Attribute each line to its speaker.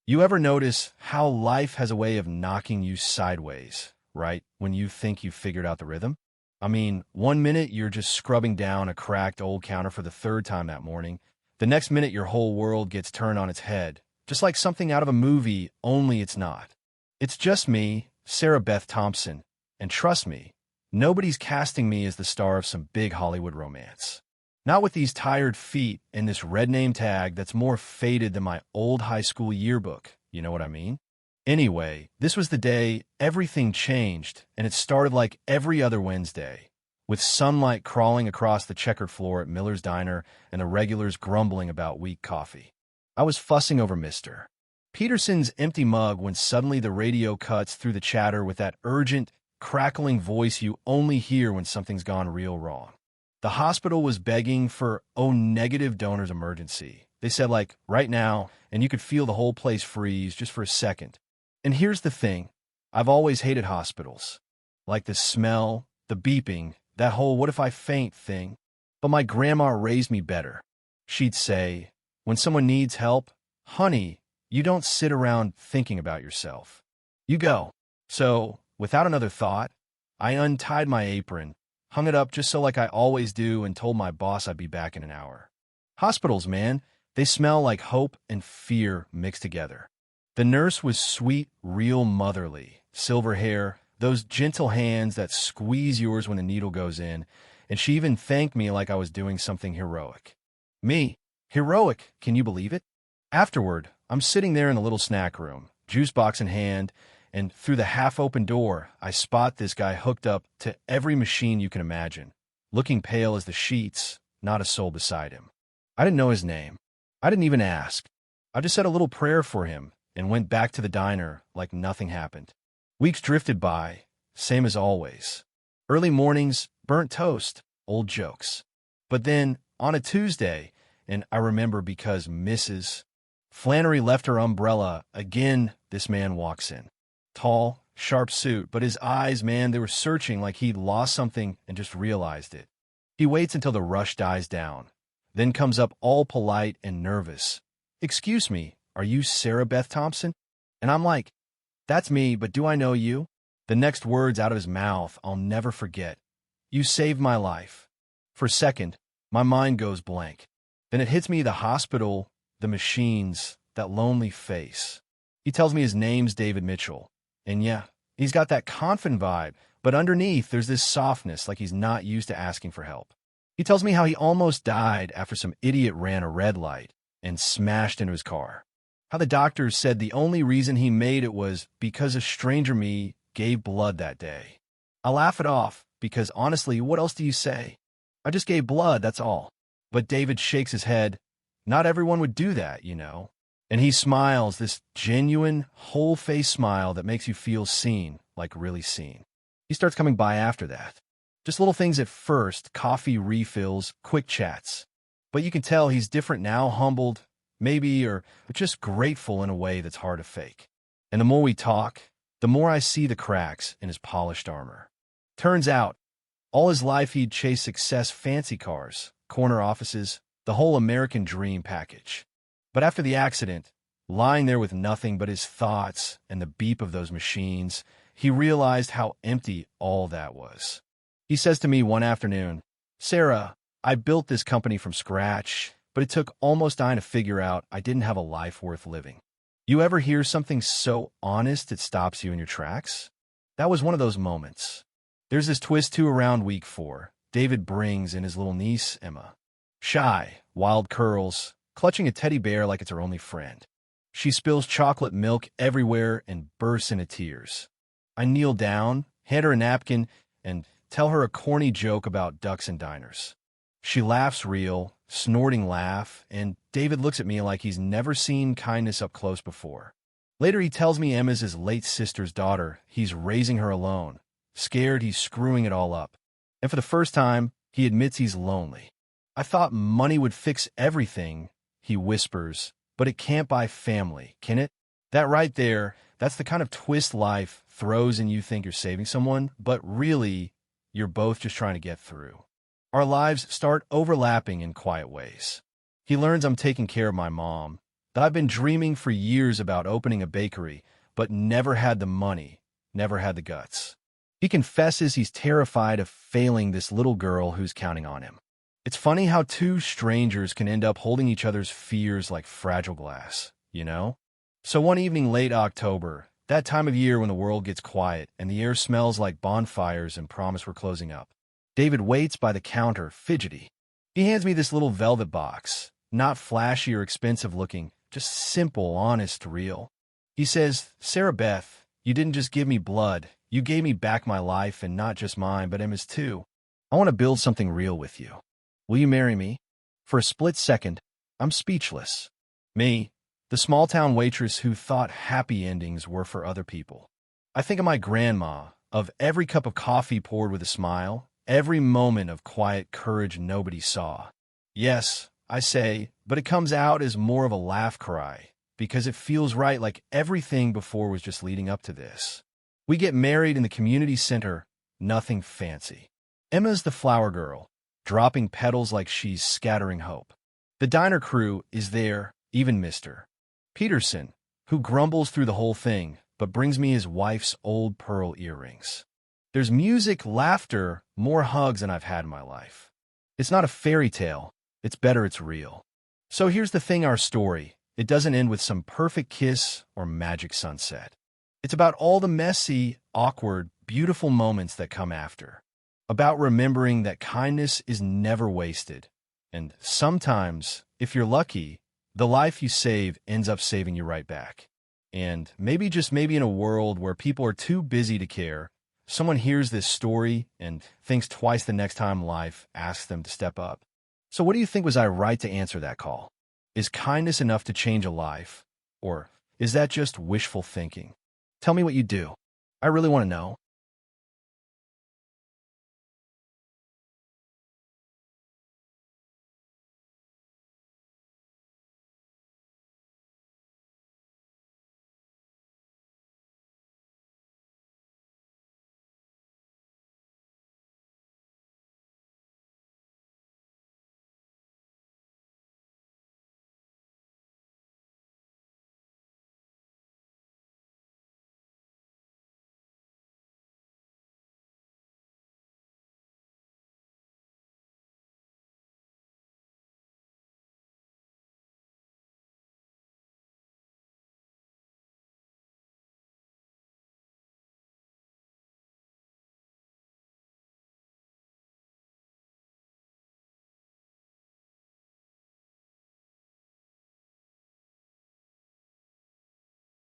Speaker 1: You ever notice how life has a way of knocking you sideways, right? When you think you've figured out the rhythm? I mean, one minute you're just scrubbing down a cracked old counter for the third time that morning. The next minute your whole world gets turned on its head, just like something out of a movie, only it's not. It's just me, Sarah Beth Thompson, and trust me, nobody's casting me as the star of some big Hollywood romance. Not with these tired feet and this red name tag that's more faded than my old high school yearbook. You know what I mean? Anyway, this was the day everything changed, and it started like every other Wednesday, with sunlight crawling across the checkered floor at Miller's Diner and the regulars grumbling about weak coffee. I was fussing over Mr. Peterson's empty mug when suddenly the radio cuts through the chatter with that urgent, crackling voice you only hear when something's gone real wrong. The hospital was begging for negative donor's emergency. They said, like, right now, and you could feel the whole place freeze just for a second. And here's the thing. I've always hated hospitals. Like the smell, the beeping, that whole what if I faint thing. But my grandma raised me better. She'd say, when someone needs help, honey, you don't sit around thinking about yourself. You go. So, without another thought, I untied my apron, hung it up just so like I always do, and told my boss I'd be back in an hour. Hospitals, man, they smell like hope and fear mixed together. The nurse was sweet, real motherly, silver hair, those gentle hands that squeeze yours when the needle goes in, and she even thanked me like I was doing something heroic. Me? Heroic, can you believe it? Afterward, I'm sitting there in the little snack room, juice box in hand, and through the half-open door, I spot this guy hooked up to every machine you can imagine, looking pale as the sheets, not a soul beside him. I didn't know his name. I didn't even ask. I just said a little prayer for him and went back to the diner like nothing happened. Weeks drifted by, same as always. Early mornings, burnt toast, old jokes. But then, on a Tuesday, and I remember because Mrs. Flannery left her umbrella, again this man walks in. Tall, sharp suit, but his eyes, man, they were searching like he'd lost something and just realized it. He waits until the rush dies down, then comes up all polite and nervous. Excuse me, are you Sarah Beth Thompson? And I'm like, that's me, but do I know you? The next words out of his mouth I'll never forget. You saved my life. For a second, my mind goes blank. Then it hits me the hospital, the machines, that lonely face. He tells me his name's David Mitchell. And yeah, he's got that confident vibe, but underneath there's this softness like he's not used to asking for help. He tells me how he almost died after some idiot ran a red light and smashed into his car. How the doctors said the only reason he made it was because a stranger me gave blood that day. I laugh it off because honestly, what else do you say? I just gave blood, that's all. But David shakes his head. Not everyone would do that, you know. And he smiles, this genuine, whole-face smile that makes you feel seen, like really seen. He starts coming by after that. Just little things at first, coffee refills, quick chats. But you can tell he's different now, humbled, maybe, or just grateful in a way that's hard to fake. And the more we talk, the more I see the cracks in his polished armor. Turns out, all his life he'd chased success, fancy cars, corner offices, the whole American dream package. But after the accident, lying there with nothing but his thoughts and the beep of those machines, he realized how empty all that was. He says to me one afternoon, Sarah, I built this company from scratch, but it took almost dying to figure out I didn't have a life worth living. You ever hear something so honest it stops you in your tracks? That was one of those moments. There's this twist too around week 4. David brings in his little niece, Emma. Shy, wild curls, clutching a teddy bear like it's her only friend. She spills chocolate milk everywhere and bursts into tears. I kneel down, hand her a napkin, and tell her a corny joke about ducks and diners. She laughs real, snorting laugh, and David looks at me like he's never seen kindness up close before. Later he tells me Emma's his late sister's daughter. He's raising her alone. Scared he's screwing it all up. And for the first time, he admits he's lonely. I thought money would fix everything, he whispers, but it can't buy family, can it? That right there, that's the kind of twist life throws and you think you're saving someone, but really, you're both just trying to get through. Our lives start overlapping in quiet ways. He learns I'm taking care of my mom, that I've been dreaming for years about opening a bakery, but never had the money, never had the guts. He confesses he's terrified of failing this little girl who's counting on him. It's funny how two strangers can end up holding each other's fears like fragile glass, you know? So one evening late October, that time of year when the world gets quiet and the air smells like bonfires and promise we're closing up, David waits by the counter, fidgety. He hands me this little velvet box, not flashy or expensive looking, just simple, honest, real. He says, "Sarah Beth, you didn't just give me blood, you gave me back my life, and not just mine, but Emma's too. I want to build something real with you. Will you marry me?" For a split second, I'm speechless. Me, the small-town waitress who thought happy endings were for other people. I think of my grandma, of every cup of coffee poured with a smile, every moment of quiet courage nobody saw. Yes, I say, but it comes out as more of a laugh cry, because it feels right, like everything before was just leading up to this. We get married in the community center, nothing fancy. Emma's the flower girl, dropping petals like she's scattering hope. The diner crew is there, even Mr. Peterson, who grumbles through the whole thing, but brings me his wife's old pearl earrings. There's music, laughter, more hugs than I've had in my life. It's not a fairy tale. It's better it's real. So here's the thing, our story. It doesn't end with some perfect kiss or magic sunset. It's about all the messy, awkward, beautiful moments that come after. About remembering that kindness is never wasted. And sometimes, if you're lucky, the life you save ends up saving you right back. And maybe, just maybe, in a world where people are too busy to care, someone hears this story and thinks twice the next time life asks them to step up. So what do you think? Was I right to answer that call? Is kindness enough to change a life? Or is that just wishful thinking? Tell me what you do. I really want to know.